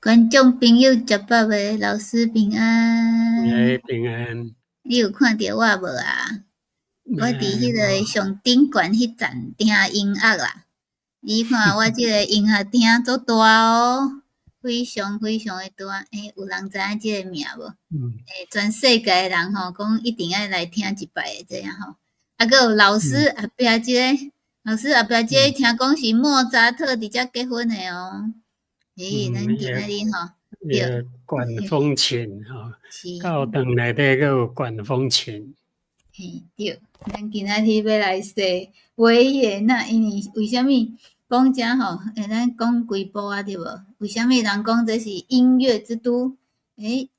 观众朋友食饱未？老师平安。平安。你有看到我无啊？我伫迄个上顶悬迄站听音乐啦。你看我即个音乐厅足大哦，非常非常的大。有人知影即个名无？全世界的人吼，讲一定要来听一摆的这样吼。啊，佮有老师后壁即个，老师后壁即个听讲是莫扎特伫遮结婚的哦。咱今仔日吼，对，管风琴吼，教堂内底佮有管风琴。对，咱今仔日要来说维也纳，因为为虾米讲遮吼？咱讲几部啊，对无？为虾米人讲这是音乐之都？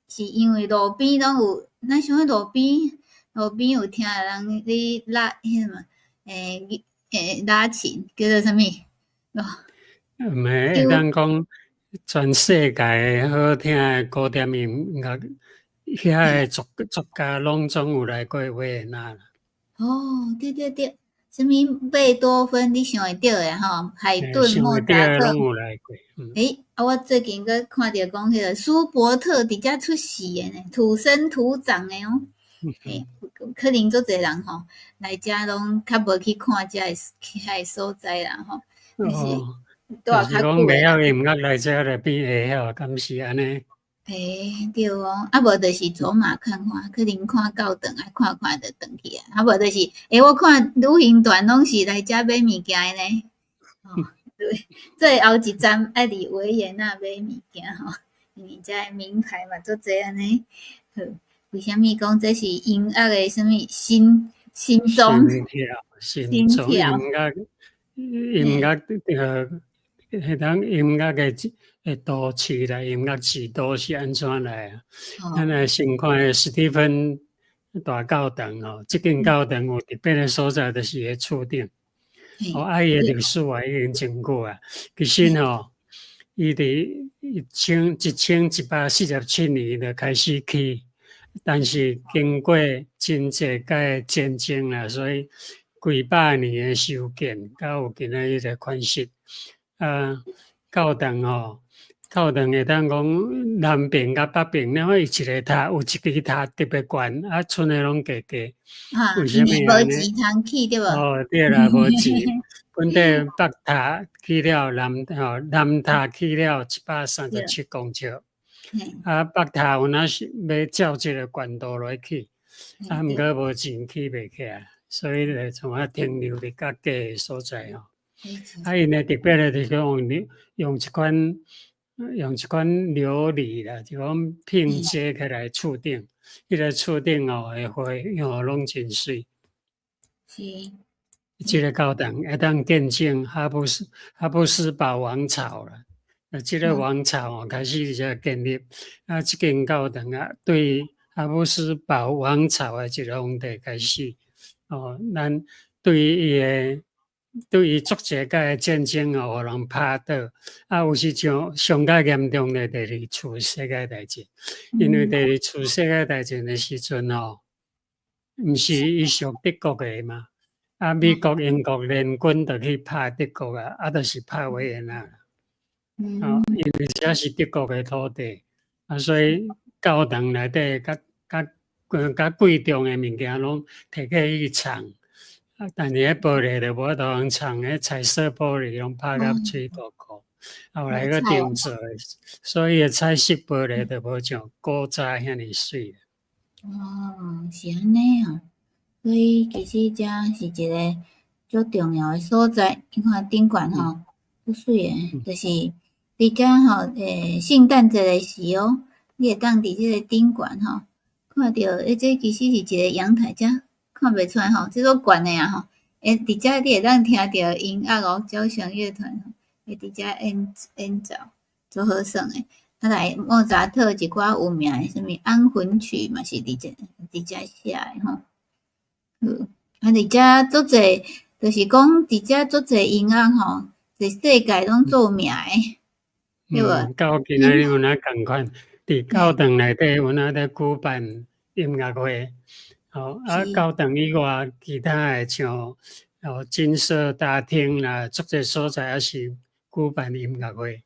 是因为路边拢有，咱想迄路边有听人咧拉迄什么？拉琴叫做啥物？会当讲全世界好听的古典音乐，遐个作家拢总有来过维也纳啦。对，什物贝多芬你想会到诶吼？海顿、莫扎特拢有来过。我最近佫看着讲迄个舒伯特伫遮出世诶呢，土生土长诶哦。可能足侪人吼来遮拢较无去看遮诶所在啦吼。就是讲袂晓音乐来遮就变会晓，敢是安尼？对哦，无就是走马看花，可能看到长啊，看就转去啊。无就是，我看旅行团拢是来遮买物件诶呢。对，最后一站爱伫维也纳买物件吼，因为遮诶名牌嘛足侪安尼。为虾米讲这是音乐诶什物心中心跳音乐迄当音乐诶都市啦，音乐之都是安怎来啊？咱来先看史蒂芬大教堂吼，即间教堂有特别诶所在，就是迄厝顶。伊诶历史已经真久啊。其实吼，伊伫1147年就开始起，但是经过真济届战争啦，所以几百年诶修建，到有今仔日个款式。教堂会当讲南边甲北边，然后伊一个塔有一支塔特别悬，剩诶拢低低。为什么安尼？无钱通起对无？对啦，无钱。本地北塔起了南塔起了137公尺，北塔有哪是要照这个悬度来起，毋过无钱起袂起来，所以就从停留伫较低诶所在吼。因诶特别诶就是用一款琉璃啦，就讲拼接起来厝顶，迄个厝顶诶花拢真水。是。即个教堂会当见证哈布斯堡王朝啦。即个王朝开始伫遮建立。即间教堂对哈布斯堡王朝诶一个皇帝开始。咱对伊作者甲战争互人拍倒。有时上较严重的第二次世界大战。因为第二次世界大战的时阵毋是伊属德国的嘛。美国、英国联军就去拍德国就是拍维也纳。因为遮是德国的土地，所以教堂内底较贵重的物件拢摕去藏。但是迄玻璃就无法度藏，迄彩色玻璃拢拍到水沟沟，后来个定做，所以彩色玻璃就无像古早遐尼水。是安尼啊。所以其实遮是一个足重要诶所在。你看顶悬吼，足水诶，就是伫遮吼，圣诞节诶时哦，你会当伫即个顶悬吼，看到这其实是一个阳台，遮看袂出来吼，这座悬诶啊吼。伫遮你会当听到音乐哦，交响乐团会伫遮演奏，足好耍诶。来莫扎特一寡有名诶，什物安魂曲嘛是伫遮写诶吼。伫遮足侪，就是讲伫遮足侪音乐吼，在世界拢做名诶，对无？到今仔日有哪共款？伫教堂内底有哪在举办音乐会？教堂以外，其他诶像金色大厅啦，足侪所在也是举办音乐会。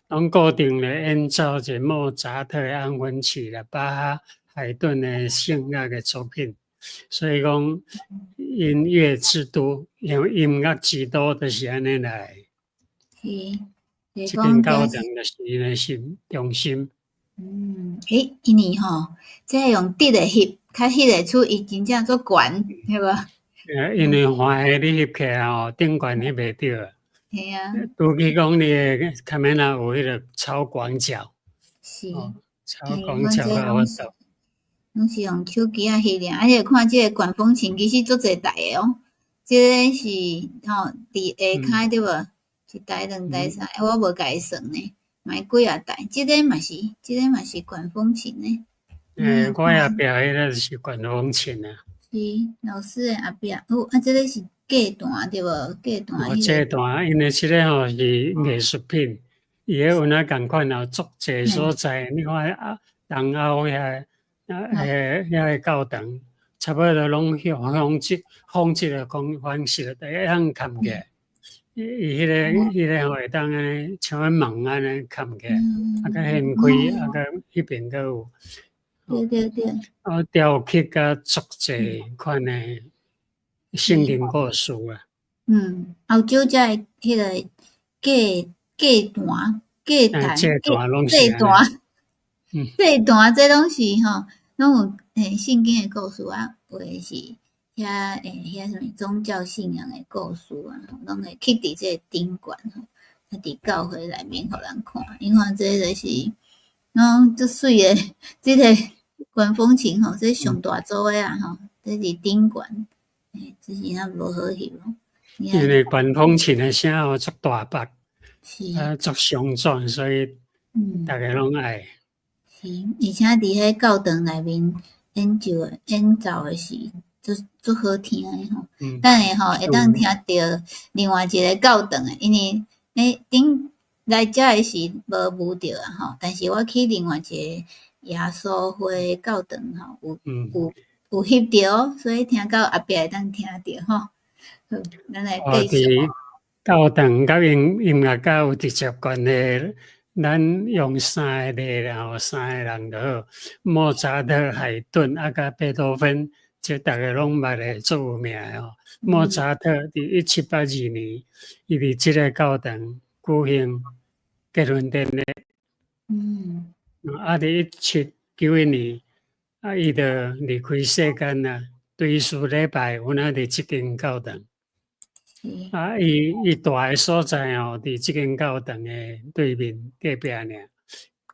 拢固定咧演奏一莫扎特的安魂曲啦，巴哈、海顿的圣乐的作品，所以讲音乐之都，音乐之都就是安尼来。是，这是讲间教堂就是因的心中心。因为吼，这用滴的翕，较翕得出伊真正足悬，对无？因为欢喜你翕起来吼，顶悬翕袂着。系啊，除非讲你的卡面啊有迄个超广角，是，超广角较有法度。拢是用手机啊翕俩，而且看即个管风琴其实足侪台的哦。即个是吼，伫下骹对无？一台、两台、三，我无甲伊算呢，嘛几啊台。即个嘛是管风琴呢。我后壁迄个是管风琴啊。是老师的后壁，即个是隔断对无？隔断这段因为即个吼是艺术品，伊迄有哪共款哦，足济所在，你看东欧遐教堂，差不多拢仿即个方式，第一项看起来，伊迄个会当安尼像门安尼看起来，甲掀开，甲迄边佫有。对。雕刻甲足济款诶圣经故事啊。澳洲遮诶迄个祭坛，祭坛，这段拢是这段这拢是吼，拢有圣经诶故事啊，或者是遐什么宗教信仰诶故事啊，拢会刻伫这顶悬吼，啊伫教会内面互人看，因为这就是拢足水诶，即个管风琴吼，这上大组诶啊吼，这是顶悬，只是咱无好翕咯。因为管风琴诶声吼足大把，是足伤转，所以大家拢爱。是，而且伫迄教堂内面演奏诶是足好听诶吼。等下吼会当听着另外一个教堂诶，因为顶来遮诶是无遇着啊吼，但是我去另外一个耶稣会教堂吼，有翕着，所以听到后壁会当听着吼。咱来继续。教堂甲音乐家有直接关系，咱用三个例啦，三个人就好。莫扎特、海顿甲贝多芬，即大家拢捌诶最有名诶吼。莫扎特伫1782年，伊伫即个教堂举行结婚典礼。伫1791年，伊就离开世间啦。对事礼拜有哪伫即间教堂。伊住诶所在吼，伫即间教堂诶对面隔壁尔，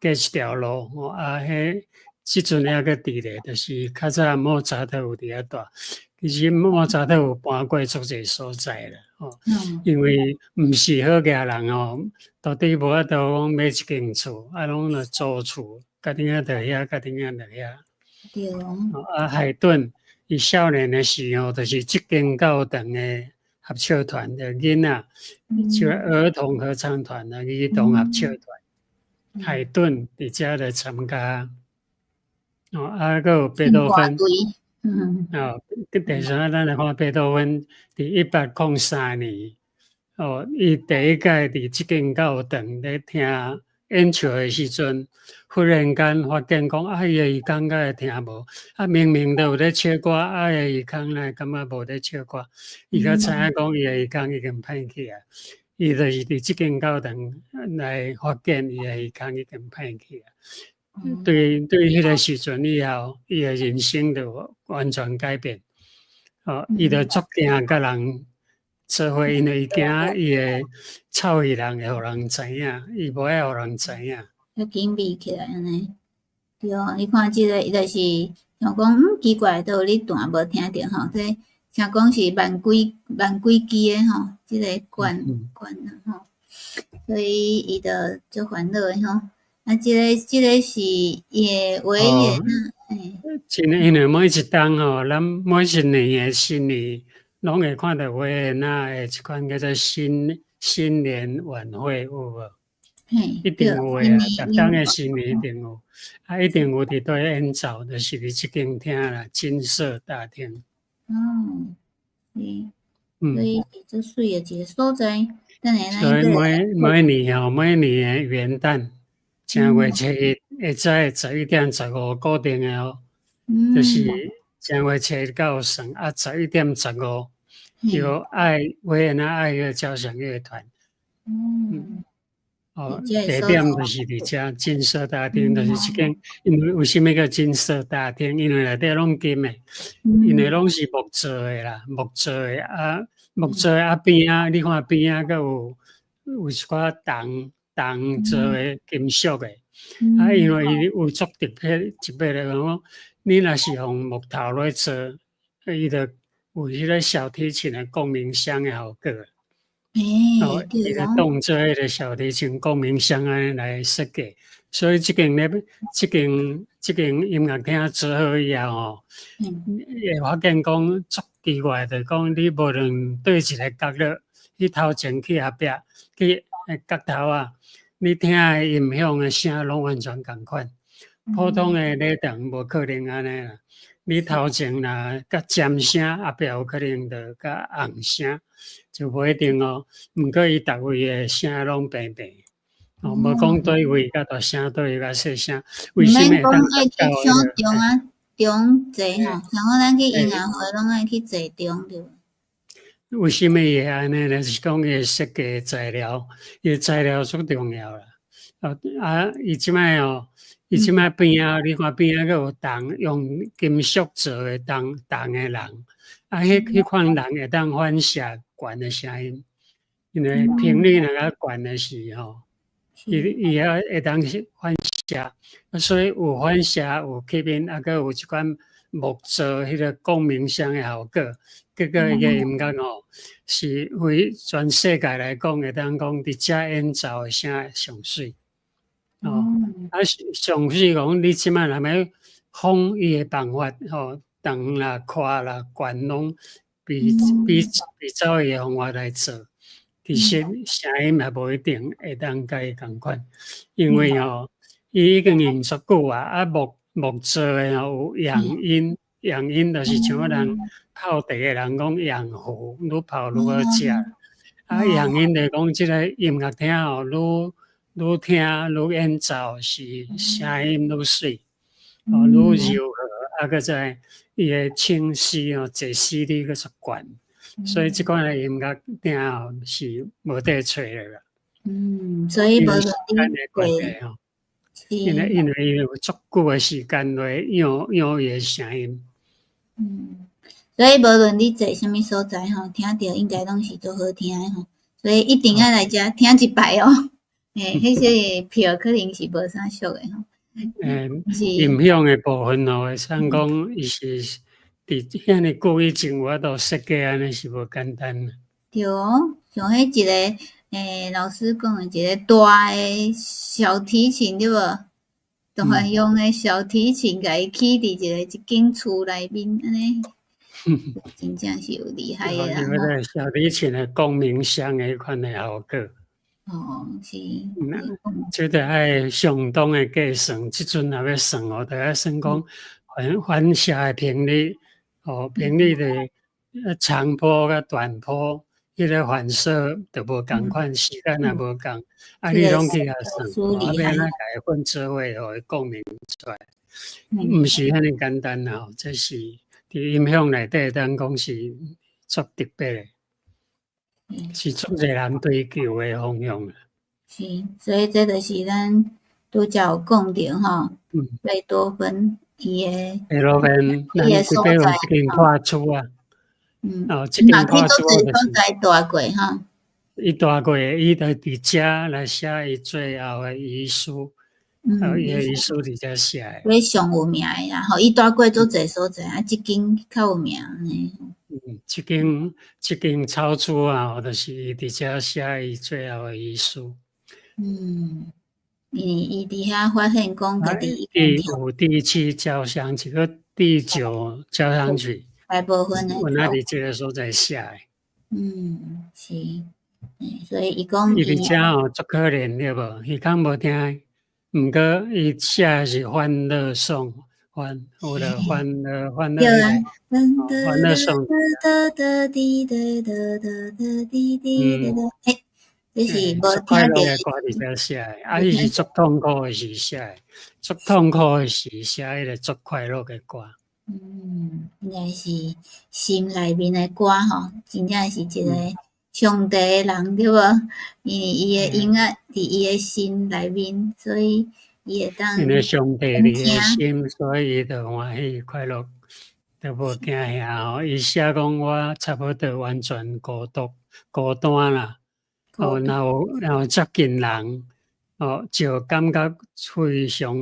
隔一条路吼。即阵还阁伫咧，就是较早莫扎特有伫遐住。其实莫扎特有搬过足济所在啦，吼。因为毋是好家人吼，到底无法度讲买一间厝，拢着租厝，家己仔伫遐，家己仔伫遐。对。海顿伊少年诶时吼，就是即间教堂诶合唱团的囡仔，就儿童合唱团啊，儿童合唱团。海顿伫遮来参加，佫有贝多芬。第三咱来看贝多芬伫1803年，伊第一届伫即间教堂咧听演唱诶时阵，忽然间发现讲伊诶耳孔敢会听无？明明都有咧唱歌，伊诶耳孔来感觉无咧唱歌，伊较知影讲伊诶耳孔已经歹去啊。伊就是伫即间教堂来发现伊诶耳孔已经歹去啊。对迄个时阵以后，伊诶人生就完全改变。伊就足惊甲人做伙，因为伊惊伊诶臭语人会互人知影，伊无爱互人知影。要紧闭起来安尼。对，你看即个伊就是想讲，奇怪，都有咧弹无听着吼，这听讲是万几支诶吼，即个管啊吼，所以伊就足烦恼诶吼。即个是伊诶维也纳，真诶，因为每一冬吼，咱每一年诶新年，拢会看到维也纳诶一款叫做新年晚会有无？一定有诶啊！逐冬诶新年一定有，一定有伫对演奏，就是伫即间厅啦，金色大厅。是，所以足水诶一个所在。等下所以每年的元旦正月初一下早11:15固定的哦，就是正月初一到算11:15由维也纳爱乐交响乐团。地点就是伫遮金色大厅，就是即间。因为为什么叫金色大厅？因为内底拢金的，因为拢是木做的啦，木做的边仔，你看边仔佫有一寡铜做的金属的。因为伊有足特别的讲，你若是用木头来做，伊就有迄个小提琴的共鸣箱的效果。伊就当做迄个小提琴共鸣箱安尼来设计，所以即间音乐厅做好以后吼，会发现讲足奇怪的，讲你无论对一个角落，你头前去后壁去角头啊，你听的音响的声拢完全共款。普通的礼堂无可能安尼啦，你头前若甲尖声，后壁有可能就甲红声。就不一定哦，毋过伊逐位的声拢平平，无讲对位较大声，对位较细声。为什么讲爱去小中啊？中坐吼，像我咱去音乐会拢爱去坐中对。为什么会安尼呢？是讲伊设计材料，伊材料足重要啦。伊即摆边仔，你看边仔佫有铜，用金属做的铜的人，迄款人会当反射悬的声音，因为频率若较悬的是吼，伊也会当反射，所以有反射有吸引，佫有一款木做迄个共鸣箱的效果，结果伊个音乐吼是为全世界来讲，会当讲伫遮演奏的声上水。上水讲你即摆若要仿伊的办法吼，长啦、宽啦、悬拢比照伊的方法来做，其实声音也无一定会当甲伊共款，因为吼伊已经用足久啊，木做的有阳音，阳音就是像人泡茶的人讲阳壶，愈泡愈好食。阳音就讲即个音乐厅吼，愈听愈演奏是声音愈水，愈柔和，佫在伊的清晰解析力佫足悬，所以即款的音乐厅吼是无得找的啦。所以无论你因为伊有足久的时间来用伊的声音。所以无论你在啥物所在吼，听到应该拢是足好听的吼，所以一定要来遮听一摆哦。迄些票可能是无啥俗的吼。音响的部分吼，会使讲伊是伫遐尼久以前有法度设计安尼是无简单。对哦，像迄一个老师讲的一个大的小提琴对无？大用的小提琴，甲伊起伫一间厝内面安尼，真正是有厉害的啦。迄个小提琴的共鸣箱的迄款的效果。是。这着爱相当的计算，即阵若要算哦，着要算讲反射的频率，频率的长波甲短波，迄个反射着无共款，时间也无共，你拢去遐算，要安怎甲伊混做伙，互伊共鸣出来，毋是遐尼简单啦，这是伫音响内底当讲是足特别的。是足侪人追求的方向啦。是，所以这就是咱拄则有讲着吼，贝多芬伊的所在有一间破厝啊。这间破厝就是所在住过哈。伊住过，伊就伫遮来写伊最后的遗书。伊的遗书伫遮写的。所以上有名的啦，吼，伊住过足侪所在啊，即间较有名呢。即间草厝啊，就是伊伫遮写伊最后的遗书。因为伊伫遐发现讲家己有第7交响曲个第9交响曲，大部分的阮那伫即个所在写的。是，所以伊讲伊伫遮吼足可怜对无？伊讲无听，毋过伊写的是欢乐颂。欢乐颂。就是无足快乐听着的歌伫遮写的，啊，伊是足痛苦的时写的，足痛苦的时写迄个足快乐的歌。应该是心内面的歌吼，真正是一个上帝的人对无？因为伊的音乐伫伊的心内面，所以伊会当因为上帝伫伊的听。心，所以伊就欢喜快乐，就无惊遐吼。伊写讲我差不多完全孤单啦，然后接近人，就感觉非常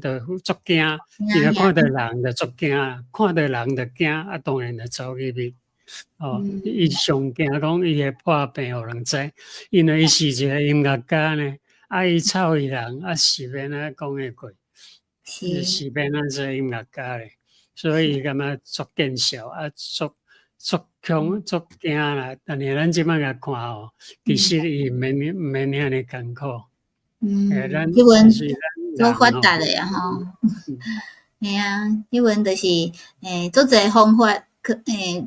就足惊。伊若看到人就足惊，看到人就惊，啊，当然就走去面。伊上惊讲伊会破病，互人知，因为伊是一个音乐家呢。啊，伊臭伊人，啊是免安讲会过，是免安做音乐家咧，所以伊感觉足见笑，啊足惊啦。但是咱即摆甲看吼，其实伊毋免遐尼艰苦。迄文足发达的诶啊吼。嘿啊，迄文就是足侪方法，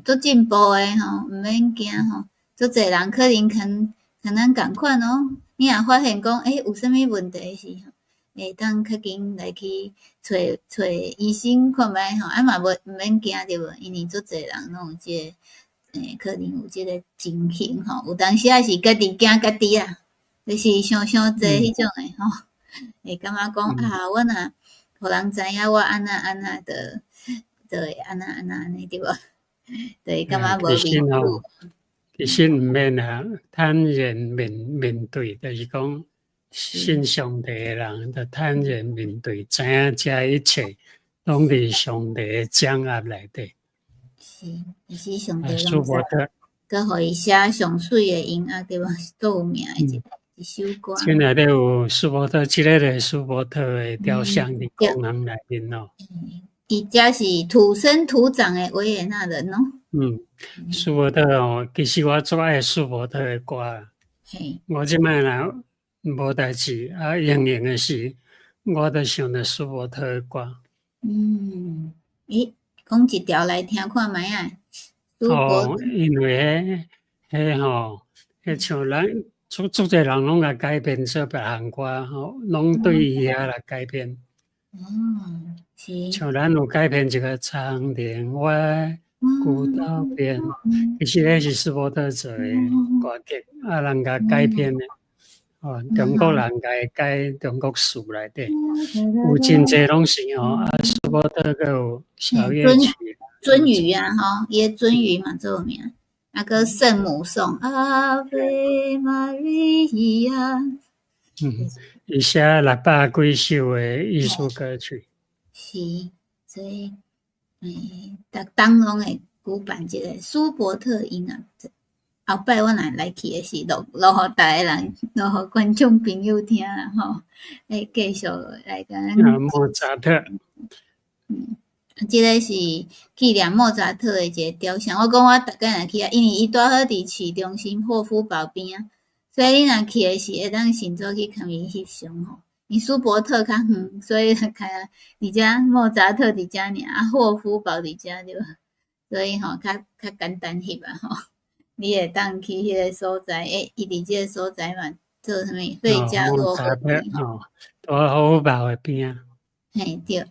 足进步诶吼，毋免惊吼。足侪人可能像咱共款哦，你若发现讲有啥物问题是会当较紧来去找医生看觅吼，啊嘛毋免惊对无？因为足侪人拢有即个可能有即个情形吼，有当时也是家己惊家己啦，就是想济迄种诶吼，会感觉讲我若互人知影我安那就会安那安尼对无？就会感觉无面子。其实毋免啊，坦然面对，就是讲信上帝的人，就坦然面对，知影这一切拢伫上帝的掌握内底。是，就是上帝舒伯特，佮互伊写上水的音乐对无？足有名的一首歌。即内底有舒伯特，即个是舒伯特的雕像伫公园内面咯。伊遮是土生土长的维也纳人哦。舒伯特其实我最爱舒伯特的歌啦。我即摆若无代志用的是，我都想着舒伯特的歌。讲一条来听看觅啊。因为迄像咱足侪人拢甲改编做别项歌拢对伊遐来改编。是。像咱有改编一个长亭外古道边，其实迄是舒伯特做的歌曲，人甲改编的。中国人甲伊改中国词内底，有真济拢是舒伯特佮有小夜曲。鳟鱼啊，吼，伊的鳟鱼嘛最有名，个圣母颂，阿维玛利亚。伊写600几首的艺术歌曲。是，所以逐当拢会举办一个舒伯特音乐节。后摆我若来去的是录互逐个人，录互观众朋友听啦吼，来继续来甲咱。莫扎特。即个是纪念莫扎特的一个雕像。我讲我逐工若去啊，因为伊住好伫市中心霍夫堡边啊，所以你若去的是会当先做去看伊翕相吼。因舒伯特较远，所以开啊伫遮莫扎特伫遮尔，霍夫堡伫遮对，所以较简单翕啊吼。你会当去迄个所在，伊伫即个所在嘛，做啥物费加洛夫吼，霍夫堡的边啊。嘿对，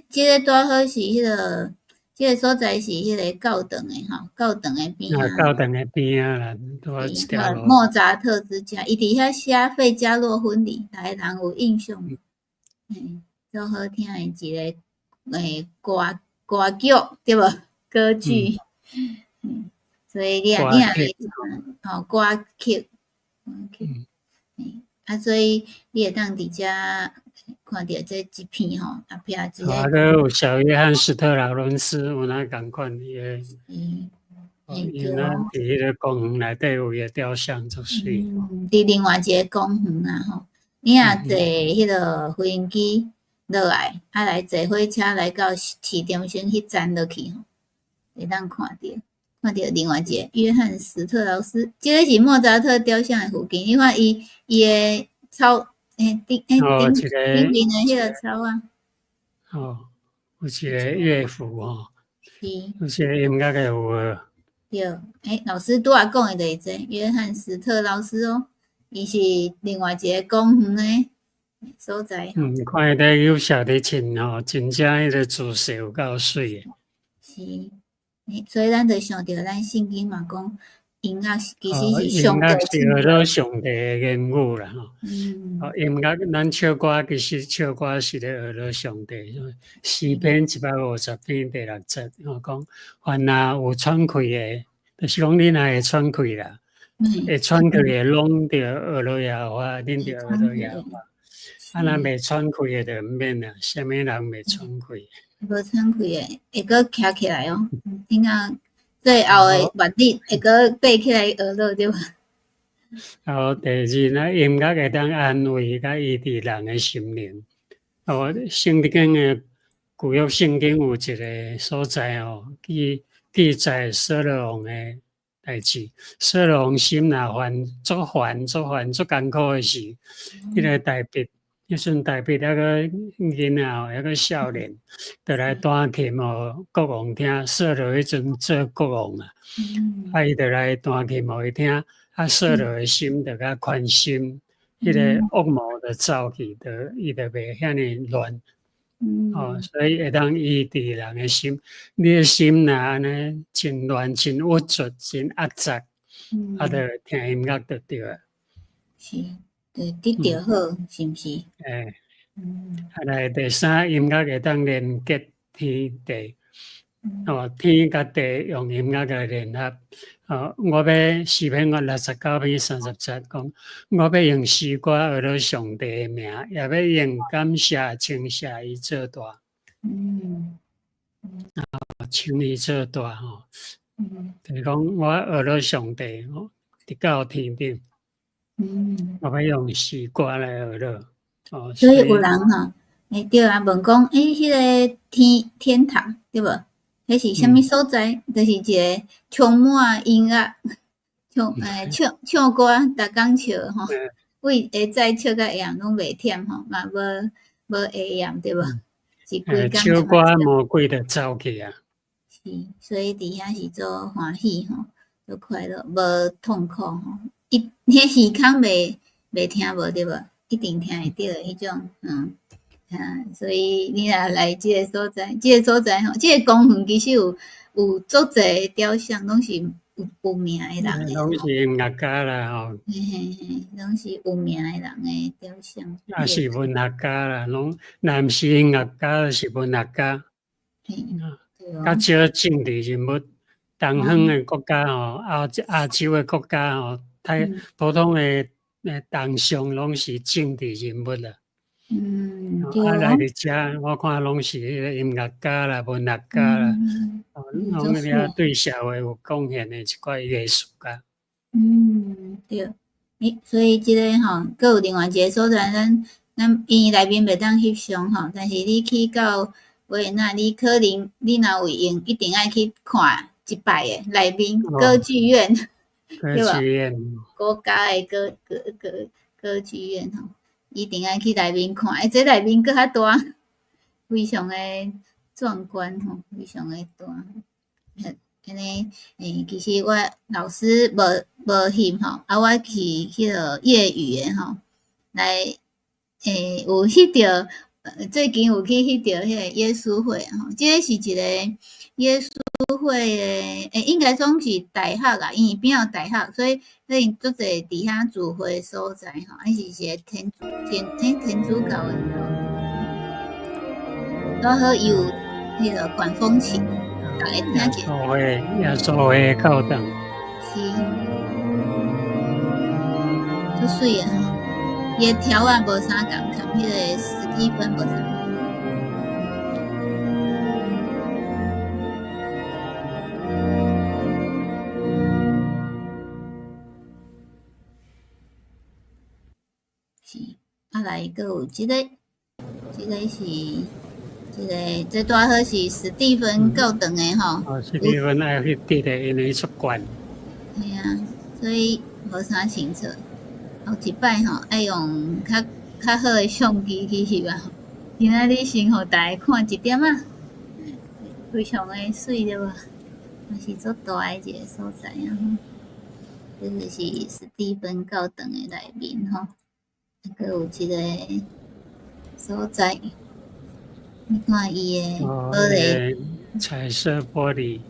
即个拄好是迄个，即个所在是迄个教堂的吼，教堂的边啊。教堂的边啊啦，拄一条路。莫扎特之家，伊伫遐写费加洛婚礼，逐个人有印象。足好听的一个歌曲对无？歌剧。所以你若歌曲，所以你会当伫遮看到这一片吼，壁一个。有小约翰史特劳伦斯，有哪共款伊个？伊那伫迄个公园内底有伊个雕像，足水。伫另外一个公园啊吼，你若坐迄个飞行机落来，来坐火车来到市中心迄站落去吼，会当看到另外一个约翰史特劳斯，即个是莫扎特雕像的附近。你看伊的草，顶边的迄个草啊。有一个乐府吼，有一个音乐的有。对，老师拄仔讲的就是这约翰史特劳斯哦。伊是另外一个公园诶所在。看伊在有小提琴吼，真正迄个姿势有够水诶。是，所以咱就想着咱圣经嘛讲，音乐其实是音上帝乐是创造。学到上帝诶言语啦吼。音乐咱唱歌其实唱歌是咧学到上帝。诗篇150篇第6节，讲凡若有喘气诶，就是讲你若会喘气啦，会喘气诶，拢着学到耶和华，恁着学到耶和华。若袂喘气诶，就毋免啦。啥物人袂喘气？无喘气诶，会阁徛起来哦。听讲最后诶旋律会阁爬起来学了对吧？第二，音乐会当安慰甲医治人诶心灵。圣经诶旧约圣经有一个所在记载扫罗王诶代志。扫罗王心若足艰苦诶时，迄个大卫，迄阵大卫还个囡仔还个少年，就来弹琴互国王听。扫罗迄阵做国王啊，伊就来弹琴互伊听。扫罗诶心就较宽心，迄个恶魔就走去，伊就袂遐尼乱。所以会当医治人诶心。你诶心若安尼真乱、真郁卒、真压杂，就听音乐就对啊。是，就得着好，是毋是？来第三，音乐会当连结天地。天甲地用音乐来联合。我要诗篇69篇30节讲，我要用诗歌学到上帝诶名，也要用感谢称谢伊做大。称伊做大吼。就是讲我学到上帝伫到天顶。我要用诗歌来学到。所以有人会对人问讲，迄个天堂对无？迄是啥物所在？就是一个充满音乐，唱歌，逐工笑吼，为会早笑到下暗拢袂忝吼，嘛无会厌对无？是规工唱歌魔鬼就走去啊。是，所以伫遐是做欢喜吼，做快乐，无痛苦吼。迄耳孔袂听无对无？一定听会着迄种，所以你若来即个所在，即个公园其实有足侪雕像，拢是有名诶人诶。拢是音乐家啦吼。拢是有名诶人诶雕像。也是文学家啦，拢若毋是音乐家，就是文学家。较少政治人物，东方诶国家吼，亚洲诶国家吼，太普通诶东上拢是政治人物啦。来伫遮，我看拢是迄个音乐家啦、文学家啦，拢遐对社会有贡献诶一寡艺术家。对。所以即个吼，阁有另外一个所在，咱因内面袂当翕相吼，但是你去到维也纳，你可能你若有闲，一定爱去看一摆诶，内面歌剧院，对吧？国家诶歌剧院吼，一定爱去内面看。这内面阁较大，非常诶壮观吼，非常诶大。安尼，其实我老师无翕吼，我去迄个业余诶吼，来有翕着，最近有去翕着迄个耶稣会吼，即个是一个耶稣会诶，应该总是大学啦，因为边有大学，所以足侪伫遐聚会所在吼，伊是一个天主教诶，然后伊有迄个管风琴。耶稣会教堂是，足水诶吼，伊诶条啊无啥共款，迄个史蒂芬无啥。是，来阁有即个是。这大好是史蒂芬教堂诶吼，史蒂芬爱去伫咧因为出馆。系啊，所以无啥清楚。后一摆吼，爱用较好诶相机去翕啊。今仔日先互大家看一点啊，非常诶水对无？也是足大诶一个所在啊。这就是史蒂芬教堂的内面吼，佮有一个所在，你看伊的玻璃，彩色玻璃，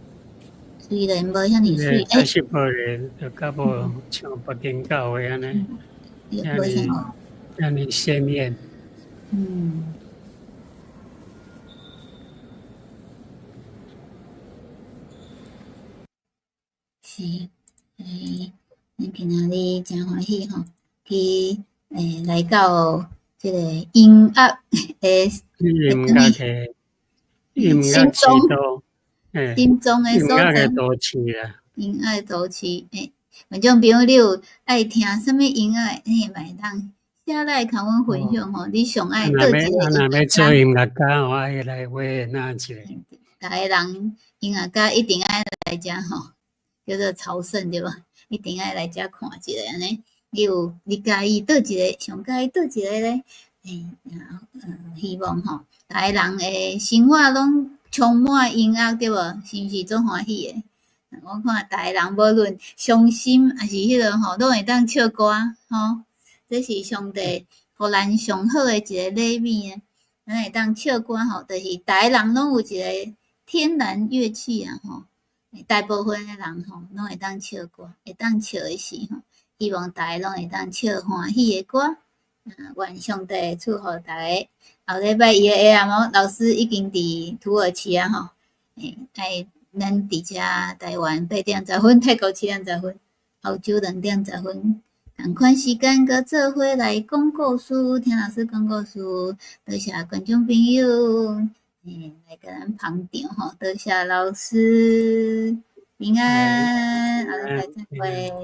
虽然无遐尼水，彩色玻璃就较无像北京教的安尼，遐尼鲜艳。是，咱今仔日真欢喜吼，去来到即个音乐的音乐之都，心中的所在，音乐的都市啦。音乐都市，反正比如你有爱听什么音乐，你会当写来甲阮分享吼。你上爱倒一个音乐要做音乐家吼，爱来画哪一个？逐个人音乐家一定爱来遮吼。叫做朝圣对吧？一定爱来遮看一下安尼。你介意倒一个？上介意倒一个咧？希望吼，逐个人诶生活拢充满音乐对无？是毋是足欢喜诶？我看逐个人无论伤心还是迄个吼，拢会当唱歌吼。这是上帝互咱上好诶一个礼物诶。咱会当唱歌吼，就是逐个人拢有一个天然乐器啊吼。大部分诶人吼，拢会当唱歌，会当笑诶时吼，希望大家拢会当唱欢喜诶歌。愿上帝祝福大家。后礼拜伊诶下暗老师已经伫土耳其啊吼，咱伫遮台湾8:10分，泰国7:10分，澳洲2:10分，同款时间搁做伙来讲故事，听老师讲故事。多谢观众朋友。来甲咱捧场吼，多谢老师，平安，下礼拜再会。